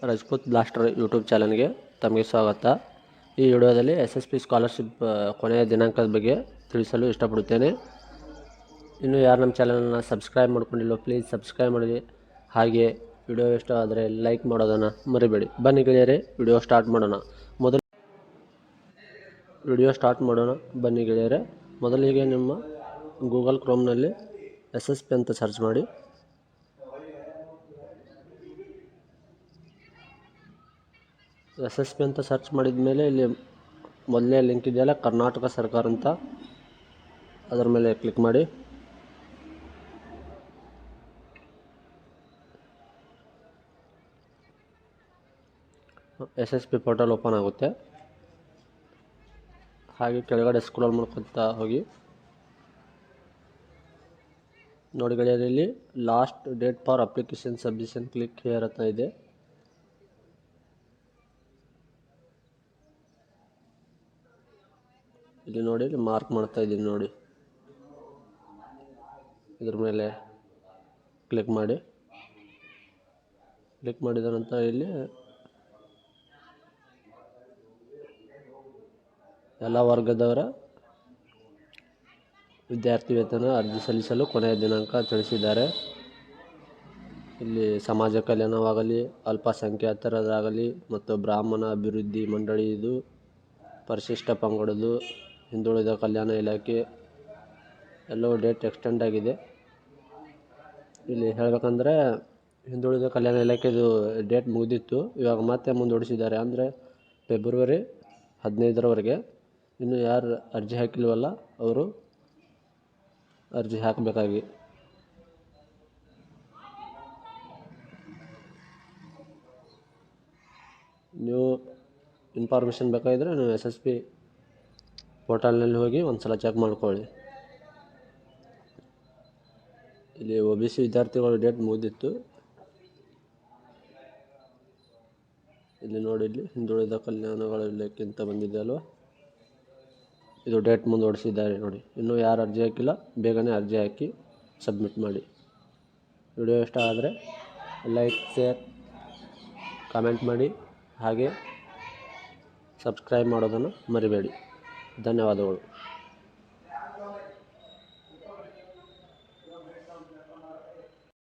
Rajput blaster YouTube ಚಾನಲ್ಗೆ ತಮಗೆ ಸ್ವಾಗತ. ಈ ವಿಡಿಯೋದಲ್ಲಿ SSP ಸ್ಕಾಲರ್ಶಿಪ್ ಕೊನೆಯ ದಿನಾಂಕದ ಬಗ್ಗೆ ತಿಳಿಸಲು ಇಷ್ಟಪಡುತ್ತೇನೆ. ಇನ್ನು ಯಾರು ನಮ್ಮ ಚಾನಲ್ನ ಸಬ್ಸ್ಕ್ರೈಬ್ ಮಾಡ್ಕೊಂಡಿಲ್ಲ ಪ್ಲೀಸ್ ಸಬ್ಸ್ಕ್ರೈಬ್ ಮಾಡಿ. ಹಾಗೆ ವಿಡಿಯೋ ಇಷ್ಟ ಆದರೆ ಲೈಕ್ ಮಾಡೋದನ್ನು ಮರಿಬೇಡಿ. ಬನ್ನಿ ಗೆಳೆಯರೆ, ವಿಡಿಯೋ ಸ್ಟಾರ್ಟ್ ಮಾಡೋಣ. ಬನ್ನಿ ಗೆಳೆಯರೆ, ಮೊದಲಿಗೆ ನಿಮ್ಮ ಗೂಗಲ್ ಕ್ರೋಮ್ನಲ್ಲಿ SSP ಅಂತ ಸರ್ಚ್ ಮಾಡಿ. SSP ಅಂತ ಸರ್ಚ್ ಮಾಡಿದ ಮೇಲೆ ಇಲ್ಲಿ ಮೊದಲನೇ ಲಿಂಕ್ ಇದೆಯಲ್ಲ, ಕರ್ನಾಟಕ ಸರ್ಕಾರ ಅಂತ, ಅದರ ಮೇಲೆ ಕ್ಲಿಕ್ ಮಾಡಿ. SSP ಪೋರ್ಟಲ್ ಓಪನ್ ಆಗುತ್ತೆ. ಹಾಗೆ ಕೆಳಗಡೆ ಸ್ಕ್ರೋಲ್ ಮಾಡ್ಕೊತಾ ಹೋಗಿ ನೋಡಿ ಗೆಳೆಯರೆ, ಇಲ್ಲಿ last date for application submission click here ಅಂತ ಇದೆ. ಇಲ್ಲಿ ನೋಡಿ, ಇಲ್ಲಿ ಮಾರ್ಕ್ ಮಾಡ್ತಾ ಇದ್ದೀನಿ ನೋಡಿ, ಇದ್ರ ಮೇಲೆ ಕ್ಲಿಕ್ ಮಾಡಿ. ಕ್ಲಿಕ್ ಮಾಡಿದ ನಂತರ ಇಲ್ಲಿ ಎಲ್ಲ ವರ್ಗದವರ ವಿದ್ಯಾರ್ಥಿ ವೇತನ ಅರ್ಜಿ ಸಲ್ಲಿಸಲು ಕೊನೆಯ ದಿನಾಂಕ ತಿಳಿಸಿದ್ದಾರೆ. ಇಲ್ಲಿ ಸಮಾಜ ಕಲ್ಯಾಣವಾಗಲಿ, ಅಲ್ಪಸಂಖ್ಯಾತರದಾಗಲಿ ಮತ್ತು ಬ್ರಾಹ್ಮಣ ಅಭಿವೃದ್ಧಿ ಮಂಡಳಿದು, ಪರಿಶಿಷ್ಟ ಪಂಗಡದು, ಹಿಂದುಳಿದ ಕಲ್ಯಾಣ ಇಲಾಖೆ ಎಲ್ಲವೂ ಡೇಟ್ ಎಕ್ಸ್ಟೆಂಡ್ ಆಗಿದೆ. ಇಲ್ಲಿ ಹೇಳಬೇಕಂದ್ರೆ ಹಿಂದುಳಿದ ಕಲ್ಯಾಣ ಇಲಾಖೆದು ಡೇಟ್ ಮುಗಿದಿತ್ತು, ಇವಾಗ ಮತ್ತೆ ಮುಂದೂಡಿಸಿದ್ದಾರೆ. ಅಂದರೆ ಫೆಬ್ರವರಿ 15ರವರೆಗೆ. ಇನ್ನು ಯಾರು ಅರ್ಜಿ ಹಾಕಿಲ್ವಲ್ಲ ಅವರು ಅರ್ಜಿ ಹಾಕಬೇಕಾಗಿ. ನೀವು ಇನ್ಫಾರ್ಮೇಷನ್ ಬೇಕಾಗಿದ್ದರೆ ನೀವು SSP ಪೋರ್ಟಲ್ನಲ್ಲಿ ಹೋಗಿ ಒಂದು ಸಲ ಚೆಕ್ ಮಾಡ್ಕೊಳ್ಳಿ. ಇಲ್ಲಿ OBC ವಿದ್ಯಾರ್ಥಿಗಳ ಡೇಟ್ ಮುಗಿದಿತ್ತು. ಇಲ್ಲಿ ನೋಡಿ, ಇಲ್ಲಿ ಹಿಂದುಳಿದ ಕಲ್ಯಾಣಗಳ ಇಲಾಖೆ ಅಂತ ಬಂದಿದೆ ಅಲ್ವಾ, ಇದು ಡೇಟ್ ಮುಂದೂಡಿಸಿದ್ದಾರೆ ನೋಡಿ. ಇನ್ನೂ ಯಾರು ಅರ್ಜಿ ಹಾಕಿಲ್ಲ ಬೇಗನೆ ಅರ್ಜಿ ಹಾಕಿ ಸಬ್ಮಿಟ್ ಮಾಡಿ. ವಿಡಿಯೋ ಇಷ್ಟ ಆದರೆ ಲೈಕ್, ಶೇರ್, ಕಾಮೆಂಟ್ ಮಾಡಿ. ಹಾಗೆ ಸಬ್ಸ್ಕ್ರೈಬ್ ಮಾಡೋದನ್ನು ಮರಿಬೇಡಿ. ಧನ್ಯವಾದಗಳು.